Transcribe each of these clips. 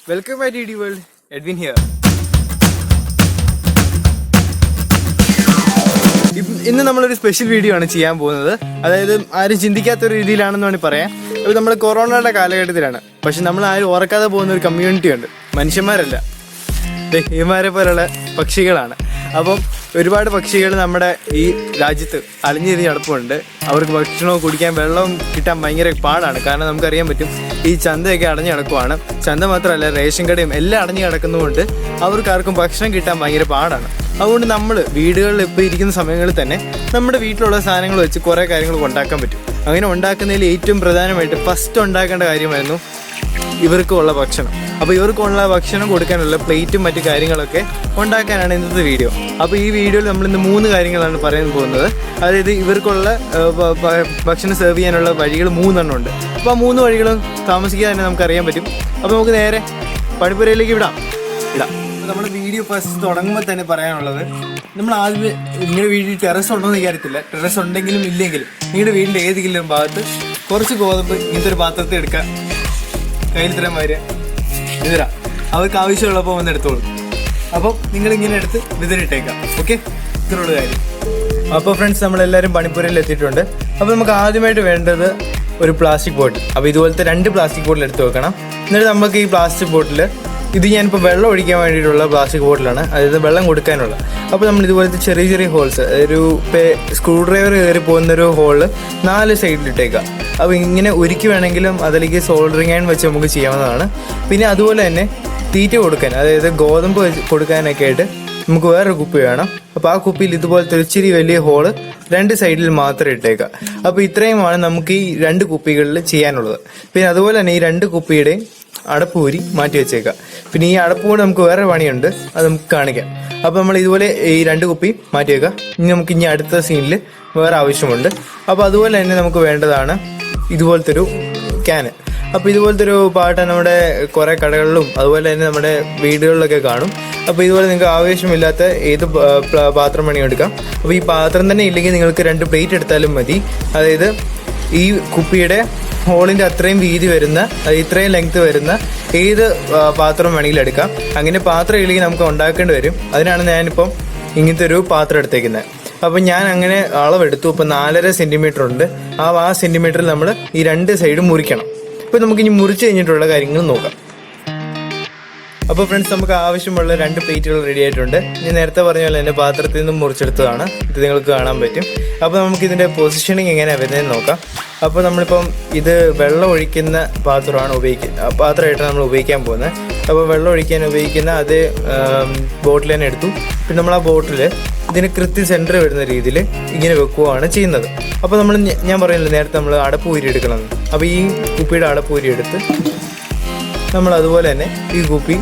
Welcome to DD World. Edwin here. ഇന്ന് നമ്മളൊരു special video ആണ് ചെയ്യാൻ പോകുന്നത്. അതായത് ആരും ചിന്തിക്കാത്തൊരു രീതിയിലാണെന്ന് വേണമെങ്കിൽ പറയാം. അപ്പോൾ നമ്മൾ കൊറോണയുടെ കാലഘട്ടത്തിലാണ്. പക്ഷെ നമ്മൾ ആരും ഓർക്കാതെ പോകുന്ന ഒരു കമ്മ്യൂണിറ്റി ഉണ്ട്. മനുഷ്യന്മാരല്ല, ഇവന്മാരെ പോലുള്ള പക്ഷികളാണ്. അപ്പം ഒരുപാട് പക്ഷികൾ നമ്മുടെ ഈ രാജ്യത്ത് അലിഞ്ഞിരിഞ്ഞ് നടപ്പുണ്ട്. അവർക്ക് ഭക്ഷണവും കുടിക്കാൻ വെള്ളവും കിട്ടാൻ ഭയങ്കര പാടാണ്. കാരണം നമുക്കറിയാൻ പറ്റും, ഈ ചന്തയൊക്കെ അടഞ്ഞു കിടക്കുവാണ്. ചന്ത മാത്രമല്ല, റേഷൻ കടയും എല്ലാം അടഞ്ഞു കിടക്കുന്നതുകൊണ്ട് അവർക്കാർക്കും ഭക്ഷണം കിട്ടാൻ ഭയങ്കര പാടാണ്. അതുകൊണ്ട് നമ്മൾ വീടുകളിൽ ഇപ്പോൾ ഇരിക്കുന്ന സമയങ്ങളിൽ തന്നെ നമ്മുടെ വീട്ടിലുള്ള സാധനങ്ങൾ വെച്ച് കുറേ കാര്യങ്ങൾ ഉണ്ടാക്കാൻ പറ്റും. അങ്ങനെ ഉണ്ടാക്കുന്നതിൽ ഏറ്റവും പ്രധാനമായിട്ട് ഫസ്റ്റ് ഉണ്ടാക്കേണ്ട കാര്യമായിരുന്നു ഇവർക്കുള്ള ഭക്ഷണം. അപ്പോൾ ഇവർക്കുള്ള ഭക്ഷണം കൊടുക്കാനുള്ള പ്ലേറ്റും മറ്റു കാര്യങ്ങളൊക്കെ ഉണ്ടാക്കാനാണ് ഇന്നത്തെ വീഡിയോ. അപ്പോൾ ഈ വീഡിയോയിൽ നമ്മളിന്ന് 3 കാര്യങ്ങളാണ് പറയാൻ പോകുന്നത്. അതായത് ഇവർക്കുള്ള ഭക്ഷണം സെർവ് ചെയ്യാനുള്ള വഴികൾ 3 എണ്ണം ഉണ്ട്. അപ്പോൾ ആ 3 വഴികളും താമസിക്കാതെ തന്നെ നമുക്കറിയാൻ പറ്റും. അപ്പോൾ നമുക്ക് നേരെ പണിപ്പുരയിലേക്ക് ഇടാം. നമ്മുടെ വീഡിയോ ഫസ്റ്റ് തുടങ്ങുമ്പോൾ തന്നെ പറയാനുള്ളത്, നമ്മൾ ആദ്യം നിങ്ങളുടെ വീട്ടിൽ ടെറസ് ഉണ്ടോ എന്ന് വിചാരിച്ചില്ല. ടെറസ് ഉണ്ടെങ്കിലും ഇല്ലെങ്കിലും നിങ്ങളുടെ വീടിൻ്റെ ഏതെങ്കിലും ഭാഗത്ത് കുറച്ച് ഗോതമ്പ് ഇങ്ങനത്തെ ഒരു പാത്രത്തിൽ എടുക്കാം. കയ്യിൽ ഇത്രയും വരെ വിതരാം. അവർക്ക് ആവശ്യമുള്ളപ്പോൾ വന്ന് എടുത്തോളൂ. അപ്പം നിങ്ങളിങ്ങനെ എടുത്ത് വിതറിട്ടേക്കാം. ഓക്കെ, ഇത്രയുള്ള കാര്യം. അപ്പോൾ ഫ്രണ്ട്സ്, നമ്മളെല്ലാവരും പണിപ്പുരയിൽ എത്തിയിട്ടുണ്ട്. അപ്പോൾ നമുക്ക് ആദ്യമായിട്ട് വേണ്ടത് ഒരു പ്ലാസ്റ്റിക് ബോട്ടിൽ. അപ്പോൾ ഇതുപോലത്തെ 2 പ്ലാസ്റ്റിക് ബോട്ടിൽ എടുത്ത് വെക്കണം. എന്നിട്ട് നമുക്ക് ഈ പ്ലാസ്റ്റിക് ബോട്ടിൽ, ഇത് ഞാനിപ്പോൾ വെള്ളം ഒഴിക്കാൻ വേണ്ടിയിട്ടുള്ള പ്ലാസ്റ്റിക് ബോട്ടിലാണ്, അതായത് വെള്ളം കൊടുക്കാനുള്ള. അപ്പോൾ നമ്മൾ ഇതുപോലത്തെ ചെറിയ ചെറിയ ഹോൾസ്, ഒരു സ്ക്രൂ ഡ്രൈവർ കയറി പോകുന്നൊരു ഹോള് 4 സൈഡിലിട്ടേക്കാം. അപ്പോൾ ഇങ്ങനെ ഒരുക്കി വേണമെങ്കിലും അതിലേക്ക് സോൾഡറിങ് അയൺ വെച്ച് നമുക്ക് ചെയ്യാവുന്നതാണ്. പിന്നെ അതുപോലെ തന്നെ തീറ്റ കൊടുക്കാൻ, അതായത് ഗോതമ്പ് കൊടുക്കാനൊക്കെ ആയിട്ട് നമുക്ക് വേറൊരു കുപ്പി വേണം. അപ്പോൾ ആ കുപ്പിയിൽ ഇതുപോലത്തെ ഒരു ഇച്ചിരി വലിയ ഹോള് 2 സൈഡിൽ മാത്രം ഇട്ടേക്കാം. അപ്പോൾ ഇത്രയുമാണ് നമുക്ക് ഈ 2 കുപ്പികളിൽ ചെയ്യാനുള്ളത്. പിന്നെ അതുപോലെ തന്നെ ഈ 2 കുപ്പിയുടെയും അടപ്പൂരി മാറ്റി വെച്ചേക്കാം. പിന്നെ ഈ അടപ്പൂരി നമുക്ക് വേറെ പണിയുണ്ട്, അത് നമുക്ക് കാണിക്കാം. അപ്പോൾ നമ്മൾ ഇതുപോലെ ഈ 2 കുപ്പി മാറ്റി വെക്കാം. ഇനി അടുത്ത സീനിൽ വേറെ ആവശ്യമുണ്ട്. അപ്പോൾ അതുപോലെ തന്നെ നമുക്ക് വേണ്ടതാണ് ഇതുപോലത്തെ ഒരു ക്യാന്. അപ്പോൾ ഇതുപോലത്തെ ഒരു പാട്ട നമ്മുടെ കുറേ കടകളിലും അതുപോലെ തന്നെ നമ്മുടെ വീടുകളിലൊക്കെ കാണും. അപ്പോൾ ഇതുപോലെ നിങ്ങൾക്ക് ആവശ്യമില്ലാത്ത ഏത് പാത്രം വേണമെങ്കിൽ എടുക്കാം. അപ്പോൾ ഈ പാത്രം തന്നെ ഇല്ലെങ്കിൽ നിങ്ങൾക്ക് 2 പ്ലേറ്റ് എടുത്താലും മതി. അതായത് ഈ കുപ്പിയുടെ ഹോളിൻ്റെ അത്രയും വീതി വരുന്ന, ഇത്രയും ലെങ്ത് വരുന്ന ഏത് പാത്രം വേണമെങ്കിലും എടുക്കാം. അങ്ങനെ പാത്രം ഇല്ലെങ്കിൽ നമുക്ക് ഉണ്ടാക്കേണ്ടി വരും. അതിനാണ് ഞാനിപ്പം ഇങ്ങനത്തെ ഒരു പാത്രം എടുത്തേക്കുന്നത്. അപ്പം ഞാൻ അങ്ങനെ അളവെടുത്തു. ഇപ്പം 4.5 സെൻറ്റിമീറ്റർ ഉണ്ട്. ആ സെൻറ്റിമീറ്ററിൽ നമ്മൾ ഈ 2 സൈഡും മുറിക്കണം. ഇപ്പം നമുക്കിനി മുറിച്ച് കഴിഞ്ഞിട്ടുള്ള കാര്യങ്ങൾ നോക്കാം. അപ്പോൾ ഫ്രണ്ട്സ്, നമുക്ക് ആവശ്യമുള്ള 2 പ്ലേറ്റുകൾ റെഡി ആയിട്ടുണ്ട്. ഞാൻ നേരത്തെ പറഞ്ഞ പോലെ എൻ്റെ പാത്രത്തിൽ നിന്നും മുറിച്ചെടുത്തതാണ്. ഇത് നിങ്ങൾക്ക് കാണാൻ പറ്റും. അപ്പോൾ നമുക്കിതിൻ്റെ പൊസിഷനിങ് എങ്ങനെയാണ് വരുന്നതെന്ന് നോക്കാം. അപ്പോൾ നമ്മളിപ്പം ഇത് വെള്ളം ഒഴിക്കുന്ന പാത്രമായിട്ടാണ് നമ്മൾ ഉപയോഗിക്കാൻ പോകുന്നത്. അപ്പോൾ വെള്ളം ഒഴിക്കാൻ ഉപയോഗിക്കുന്ന അതേ ബോട്ടിൽ തന്നെ എടുത്തു. പിന്നെ നമ്മൾ ആ ബോട്ടിൽ ഇതിന് കൃത്യം സെൻറ്റർ വരുന്ന രീതിയിൽ ഇങ്ങനെ വെക്കുകയാണ് ചെയ്യുന്നത്. അപ്പോൾ ഞാൻ പറയുന്നില്ല നേരത്തെ നമ്മൾ അടപ്പ് ഊരി എടുക്കണമെന്ന്. അപ്പോൾ ഈ കുപ്പിയുടെ അടപ്പ് ഊരി എടുത്ത് നമ്മൾ അതുപോലെ തന്നെ ഈ കുപ്പി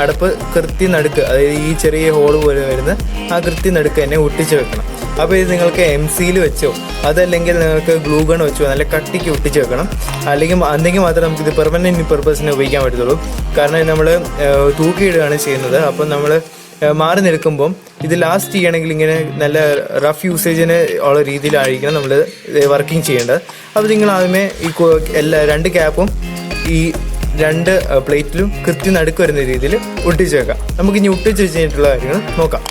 അടപ്പ് കൃത്യം നടുക്ക്, അതായത് ഈ ചെറിയ ഹോള് പോലെ വരുന്ന ആ കൃത്യം നടുക്ക് തന്നെ ഒട്ടിച്ച് വെക്കണം. അപ്പോൾ ഇത് നിങ്ങൾക്ക് MC വെച്ചോ അതല്ലെങ്കിൽ നിങ്ങൾക്ക് ഗ്ലൂ ഗൺ വെച്ചോ നല്ല കട്ടിക്ക് ഒട്ടിച്ച് വെക്കണം. അല്ലെങ്കിൽ മാത്രമേ നമുക്കിത് പെർമനൻറ്റ് പർപ്പസിന് ഉപയോഗിക്കാൻ പറ്റത്തുള്ളൂ. കാരണം നമ്മൾ തൂക്കിയിടുകയാണ് ചെയ്യുന്നത്. അപ്പം നമ്മൾ മാറി നിൽക്കുമ്പം ഇത് ലാസ്റ്റ് ചെയ്യണമെങ്കിൽ ഇങ്ങനെ നല്ല റഫ് യൂസേജിന് ഉള്ള രീതിയിലായിരിക്കണം നമ്മൾ വർക്കിംഗ് ചെയ്യേണ്ടത്. അപ്പോൾ നിങ്ങൾ ആദ്യമേ ഈ 2 ക്യാപ്പും ഈ 2 പ്ലേറ്റിലും കൃത്യം നടുക്ക് വരുന്ന രീതിയിൽ ഒട്ടിച്ച് വെക്കാം. നമുക്കിനി ഒട്ടിച്ച് വെച്ച് കഴിഞ്ഞിട്ടുള്ള കാര്യങ്ങൾ നോക്കാം.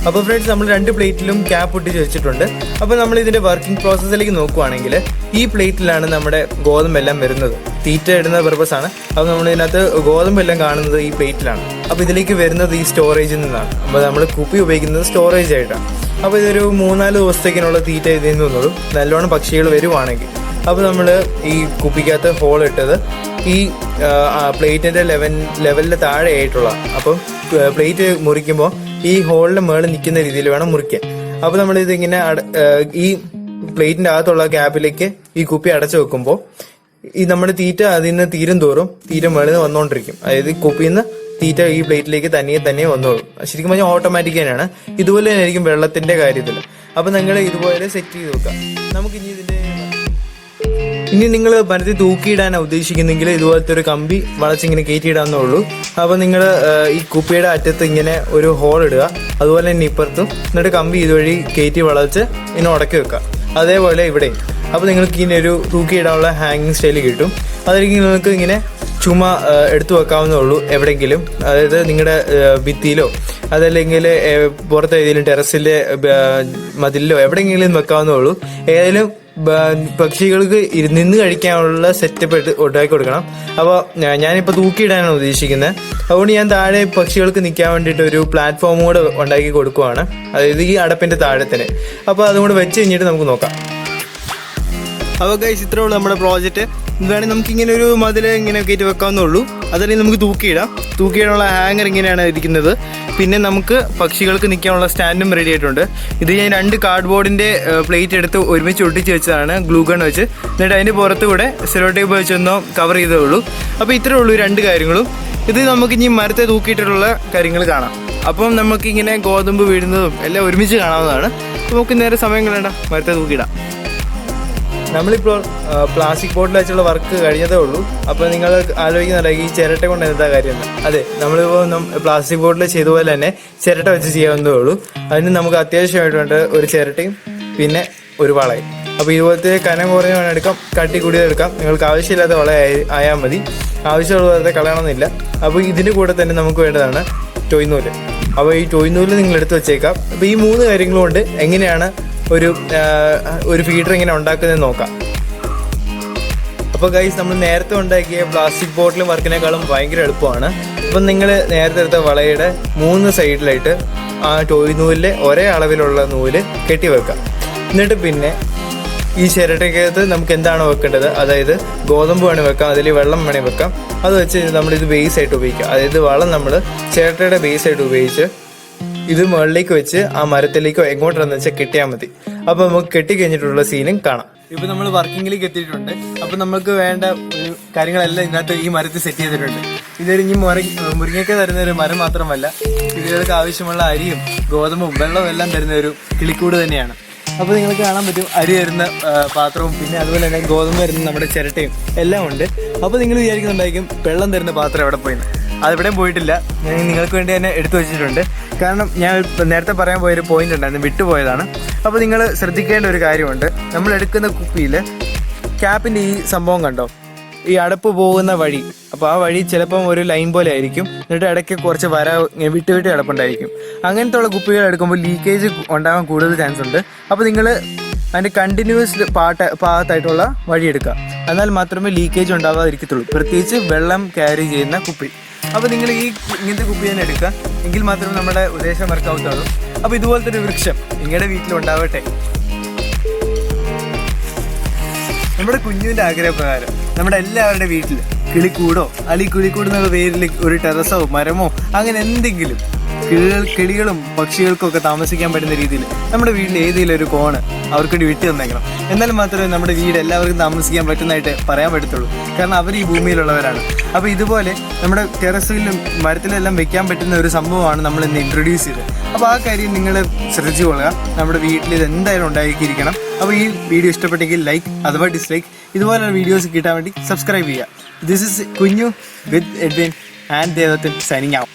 അപ്പോൾ ഫ്രണ്ട്സ്, നമ്മൾ 2 പ്ലേറ്റിലും ക്യാപ്പ് ഒട്ടിച്ച് വെച്ചിട്ടുണ്ട്. അപ്പോൾ നമ്മൾ ഇതിൻ്റെ വർക്കിംഗ് പ്രോസസ്സിലേക്ക് നോക്കുവാണെങ്കിൽ ഈ പ്ലേറ്റിലാണ് നമ്മുടെ ഗോതമ്പെല്ലാം വരുന്നത്. തീറ്റ ഇടുന്ന പർപ്പസാണ്. അപ്പോൾ നമ്മൾ ഇതിനകത്ത് ഗോതമ്പെല്ലാം കാണുന്നത് ഈ പ്ലേറ്റിലാണ്. അപ്പോൾ ഇതിലേക്ക് വരുന്നത് ഈ സ്റ്റോറേജിൽ നിന്നാണ്. അപ്പോൾ നമ്മൾ കുപ്പി ഉപയോഗിക്കുന്നത് സ്റ്റോറേജ് ആയിട്ടാണ്. അപ്പോൾ ഇതൊരു 3-4 ദിവസത്തേക്കിനുള്ള തീറ്റ ഇതിൽ നിന്നുള്ളൂ, നല്ലോണം പക്ഷികൾ വരുവാണെങ്കിൽ. അപ്പോൾ നമ്മൾ ഈ കുപ്പിക്കകത്ത് ഹോൾ ഇട്ടത് ഈ പ്ലേറ്റിൻ്റെ ലെവലിൻ്റെ താഴെ ആയിട്ടുള്ള. അപ്പം പ്ലേറ്റ് മുറിക്കുമ്പോൾ ഈ ഹോളിൻ്റെ മുകളിൽ നിൽക്കുന്ന രീതിയിൽ വേണം മുറിക്കാൻ. അപ്പോൾ നമ്മളിതിങ്ങനെ ഈ പ്ലേറ്റിൻ്റെ അകത്തുള്ള ഗ്യാപ്പിലേക്ക് ഈ കുപ്പി അടച്ചു വെക്കുമ്പോൾ ഈ നമ്മുടെ തീറ്റ അതിൽ നിന്ന് തീരും തോറും തീറ്റ മുകളിൽ നിന്ന് വന്നുകൊണ്ടിരിക്കും. അതായത് കുപ്പിയിൽ നിന്ന് തീറ്റ ഈ പ്ലേറ്റിലേക്ക് തന്നെ വന്നോളും. ശരിക്കും പറഞ്ഞാൽ ഓട്ടോമാറ്റിക് തന്നെയാണ്. ഇതുപോലെ തന്നെ ആയിരിക്കും വെള്ളത്തിൻ്റെ കാര്യത്തിൽ. അപ്പോൾ നിങ്ങൾ ഇതുപോലെ സെറ്റ് ചെയ്ത് വെക്കാം. ഇനി നിങ്ങൾ മരത്തിൽ തൂക്കിയിടാനാണ് ഉദ്ദേശിക്കുന്നെങ്കിൽ ഇതുപോലത്തെ ഒരു കമ്പി വളച്ചിങ്ങനെ കയറ്റിയിടാന്നേ ഉള്ളൂ. അപ്പോൾ നിങ്ങൾ ഈ കുപ്പിയുടെ അറ്റത്ത് ഇങ്ങനെ ഒരു ഹോൾ ഇടുക, അതുപോലെ തന്നെ ഇപ്പുറത്തും, എന്നിട്ട് കമ്പി ഇതുവഴി കയറ്റി വളച്ച് ഇങ്ങനെ ഉടക്കി വെക്കുക. അതേപോലെ ഇവിടെയും. അപ്പോൾ നിങ്ങൾക്ക് ഇങ്ങനെ ഒരു തൂക്കിയിടാനുള്ള ഹാങ്ങിങ് സ്റ്റൈൽ കിട്ടും. അതായിരിക്കും നിങ്ങൾക്ക് ഇങ്ങനെ ചുമ്മാ എടുത്തു വെക്കാവുന്നേ ഉള്ളൂ എവിടെയെങ്കിലും. അതായത് നിങ്ങളുടെ ഭിത്തിയിലോ അതല്ലെങ്കിൽ പുറത്തെ ഏതെങ്കിലും ടെറസിലെ മതിലിലോ എവിടെയെങ്കിലും വെക്കാവുന്നേ ഉള്ളൂ. ഏതായാലും പക്ഷികൾക്ക് നിന്ന് കഴിക്കാനുള്ള സെറ്റപ്പ് ഉണ്ടാക്കി കൊടുക്കണം. അപ്പോൾ ഞാനിപ്പോൾ തൂക്കിയിടാനാണ് ഉദ്ദേശിക്കുന്നത്. അതുകൊണ്ട് ഞാൻ താഴെ പക്ഷികൾക്ക് നിൽക്കാൻ വേണ്ടിയിട്ട് ഒരു പ്ലാറ്റ്ഫോം കൂടെ ഉണ്ടാക്കി കൊടുക്കുവാണ്, അതായത് ഈ അടപ്പിൻ്റെ താഴെ തന്നെ. അപ്പോൾ അതുകൊണ്ട് വെച്ച് കഴിഞ്ഞിട്ട് നമുക്ക് നോക്കാം. അപ്പോൾ ഗൈസ്, ഇത്രേ ഉള്ളൂ നമ്മുടെ പ്രോജക്റ്റ്. വേണമെങ്കിൽ നമുക്ക് ഇങ്ങനെ ഒരു മതിൽ ഇങ്ങനെ കയറ്റി വെക്കാവുന്നേ ഉള്ളൂ. അതല്ലെങ്കിൽ നമുക്ക് തൂക്കിയിടാനുള്ള ഹാങ്ങർ ഇങ്ങനെയാണ് ഇരിക്കുന്നത്. പിന്നെ നമുക്ക് പക്ഷികൾക്ക് നിൽക്കാനുള്ള സ്റ്റാൻഡും റെഡി ആയിട്ടുണ്ട്. ഇത് ഞാൻ 2 കാർഡ്ബോർഡിൻ്റെ പ്ലേറ്റ് എടുത്ത് ഒരുമിച്ച് ഒട്ടിച്ച് വെച്ചതാണ്, ഗ്ലൂ ഗൺ വെച്ച്. എന്നിട്ട് അതിൻ്റെ പുറത്തുകൂടെ സെലോ ടേപ്പ് വെച്ചൊന്നോ കവർ ചെയ്തേ ഉള്ളൂ. അപ്പോൾ ഇത്രേ ഉള്ളൂ 2 കാര്യങ്ങളും. ഇത് നമുക്ക് ഇനി മരത്തെ തൂക്കിയിട്ടുള്ള കാര്യങ്ങൾ കാണാം. അപ്പം നമുക്കിങ്ങനെ ഗോതമ്പ് വീഴുന്നതും എല്ലാം ഒരുമിച്ച് കാണാവുന്നതാണ്. നമുക്ക് നേരെ സമയം കളയണ്ട, മരത്തെ തൂക്കിയിടാം. നമ്മളിപ്പോൾ പ്ലാസ്റ്റിക് ബോട്ടിൽ വെച്ചുള്ള വർക്ക് കഴിഞ്ഞതേ ഉള്ളൂ. അപ്പോൾ നിങ്ങൾ ആലോചിക്കുന്നുണ്ടെങ്കിൽ ഈ ചിരട്ട കൊണ്ട് എന്താ കാര്യമെന്ന്. അതെ, നമ്മളിപ്പോൾ പ്ലാസ്റ്റിക് ബോട്ടിൽ ചെയ്ത പോലെ തന്നെ ചിരട്ട വെച്ച് ചെയ്യാവുന്നതേ ഉള്ളൂ. അതിന് നമുക്ക് അത്യാവശ്യമായിട്ടുണ്ട് ഒരു ചിരട്ടയും പിന്നെ ഒരു വളയും. അപ്പോൾ ഇതുപോലത്തെ കനം കുറഞ്ഞ വേണം എടുക്കാം, കട്ടി കൂടിയത് എടുക്കാം. നിങ്ങൾക്ക് ആവശ്യമില്ലാത്ത വള ആയാൽ മതി, ആവശ്യമുള്ളവരെ കളയണമെന്നില്ല. അപ്പോൾ ഇതിൻ്റെ കൂടെ തന്നെ നമുക്ക് വേണ്ടതാണ് ടോയ്നൂല്. അപ്പോൾ ഈ ടോയ്നൂല് നിങ്ങൾ എടുത്ത് വെച്ചേക്കാം. അപ്പോൾ ഈ 3 കാര്യങ്ങളും കൊണ്ട് എങ്ങനെയാണ് ഒരു ഫീഡർ ഇങ്ങനെ ഉണ്ടാക്കുന്നതെന്ന് നോക്കാം. അപ്പോൾ ഗൈസ്, നമ്മൾ നേരത്തെ ഉണ്ടാക്കിയ പ്ലാസ്റ്റിക് ബോട്ടിൽ വർക്കിനേക്കാളും ഭയങ്കര എളുപ്പമാണ്. അപ്പം നിങ്ങൾ നേരത്തെ എടുത്ത വളയുടെ 3 സൈഡിലായിട്ട് ആ ടോയ് നൂലിലെ ഒരേ അളവിലുള്ള നൂല് കെട്ടിവെക്കാം. എന്നിട്ട് പിന്നെ ഈ ചിരട്ടയ്ക്കകത്ത് നമുക്ക് എന്താണോ വെക്കേണ്ടത്, അതായത് ഗോതമ്പ് വേണേൽ വെക്കാം, അതിൽ വെള്ളം വേണേൽ വെക്കാം. അത് വെച്ച് നമ്മളിത് ബേസായിട്ട് ഉപയോഗിക്കാം. അതായത് വളം നമ്മൾ ചിരട്ടയുടെ ബേസായിട്ട് ഉപയോഗിച്ച് ഇത് മുകളിലേക്ക് വെച്ച് ആ മരത്തിലേക്കോ എങ്ങോട്ടാണെന്ന് വെച്ചാൽ കെട്ടിയാൽ മതി. അപ്പോൾ നമുക്ക് കെട്ടിക്കഴിഞ്ഞിട്ടുള്ള സീനും കാണാം. ഇപ്പം നമ്മൾ വർക്കിങ്ങിലേക്ക് എത്തിയിട്ടുണ്ട്. അപ്പം നമുക്ക് വേണ്ട കാര്യങ്ങളെല്ലാം ഇതിനകത്ത് ഈ മരത്തിൽ സെറ്റ് ചെയ്തിട്ടുണ്ട്. ഇതൊരു ഇനി മുരിങ്ങയ്ക്ക തരുന്ന ഒരു മരം മാത്രമല്ല, ഇതിലേക്ക് ആവശ്യമുള്ള അരിയും ഗോതമ്പും വെള്ളവും എല്ലാം തരുന്ന ഒരു കിളിക്കൂട് തന്നെയാണ്. അപ്പോൾ നിങ്ങൾക്ക് കാണാൻ പറ്റും അരി തരുന്ന പാത്രവും പിന്നെ അതുപോലെ തന്നെ ഗോതമ്പ് തരുന്ന നമ്മുടെ ചിരട്ടയും എല്ലാം ഉണ്ട്. അപ്പോൾ നിങ്ങൾ വിചാരിക്കുന്നുണ്ടായിരിക്കും വെള്ളം തരുന്ന പാത്രം എവിടെ പോയിന്ന്. അതെവിടെയും പോയിട്ടില്ല, ഞാൻ നിങ്ങൾക്ക് വേണ്ടി തന്നെ എടുത്തു വെച്ചിട്ടുണ്ട്. കാരണം ഞാൻ നേരത്തെ പറയാൻ പോയൊരു പോയിന്റ് ഉണ്ടായിരുന്നു, വിട്ടുപോയതാണ്. അപ്പോൾ നിങ്ങൾ ശ്രദ്ധിക്കേണ്ട ഒരു കാര്യമുണ്ട്. നമ്മൾ എടുക്കുന്ന കുപ്പിയിൽ ക്യാപ്പിൻ്റെ ഈ സംഭവം കണ്ടോ, ഈ അടപ്പ് പോകുന്ന വഴി. അപ്പോൾ ആ വഴി ചിലപ്പം ഒരു ലൈൻ പോലെ ആയിരിക്കും, എന്നിട്ട് ഇടയ്ക്ക് കുറച്ച് വിട്ട് അടപ്പുണ്ടായിരിക്കും. അങ്ങനത്തെ ഉള്ള കുപ്പികൾ എടുക്കുമ്പോൾ ലീക്കേജ് ഉണ്ടാകാൻ കൂടുതൽ ചാൻസ് ഉണ്ട്. അപ്പോൾ നിങ്ങൾ അതിൻ്റെ കണ്ടിന്യൂസ് പാത്തായിട്ടുള്ള വഴി എടുക്കുക, എന്നാൽ മാത്രമേ ലീക്കേജ് ഉണ്ടാകാതിരിക്കത്തുള്ളൂ, പ്രത്യേകിച്ച് വെള്ളം ക്യാരി ചെയ്യുന്ന കുപ്പി. അപ്പോൾ നിങ്ങൾ ഇങ്ങനത്തെ കുപ്പി തന്നെ എടുക്കുക, എങ്കിൽ മാത്രമേ നമ്മുടെ ഉദ്ദേശം വർക്കാവത്തുള്ളൂ. അപ്പോൾ ഇതുപോലത്തെ ഒരു വൃക്ഷം നിങ്ങളുടെ വീട്ടിലുണ്ടാവട്ടെ. നമ്മുടെ കുഞ്ഞുവിൻ്റെ ആഗ്രഹപ്രകാരം നമ്മുടെ എല്ലാവരുടെ വീട്ടിൽ കിളിക്കൂടോ അല്ലെങ്കിൽ കിളിക്കൂട് എന്നുള്ള പേരിൽ ഒരു ടെറസോ മരമോ അങ്ങനെ എന്തെങ്കിലും കിളികളും പക്ഷികൾക്കൊക്കെ താമസിക്കാൻ പറ്റുന്ന രീതിയിൽ നമ്മുടെ വീട്ടിൽ ഏതെങ്കിലും ഒരു കോണ് അവർക്കൊരു വിട്ട് തന്നേക്കണം. എന്നാൽ മാത്രമേ നമ്മുടെ വീട് എല്ലാവർക്കും താമസിക്കാൻ പറ്റുന്നതായിട്ട് പറയാൻ പറ്റത്തുള്ളൂ. കാരണം അവർ ഈ ഭൂമിയിലുള്ളവരാണ്. അപ്പോൾ ഇതുപോലെ നമ്മുടെ ടെറസിലും മരത്തിലെല്ലാം വെക്കാൻ പറ്റുന്ന ഒരു സംഭവമാണ് നമ്മൾ ഇന്ന് ഇൻട്രൊഡ്യൂസ് ചെയ്തത്. അപ്പോൾ ആ കാര്യം നിങ്ങൾ ശ്രദ്ധിച്ചു കൊള്ളുക. നമ്മുടെ വീട്ടിൽ ഇത് എന്തായാലും ഉണ്ടാക്കിയിരിക്കണം. അപ്പോൾ ഈ വീഡിയോ ഇഷ്ടപ്പെട്ടെങ്കിൽ ലൈക്ക് അഥവാ ഡിസ്ലൈക്ക്, ഇതുപോലുള്ള വീഡിയോസ് കിട്ടാൻ വേണ്ടി സബ്സ്ക്രൈബ് ചെയ്യുക. This is Kunju with Edwin and Devadathan signing out.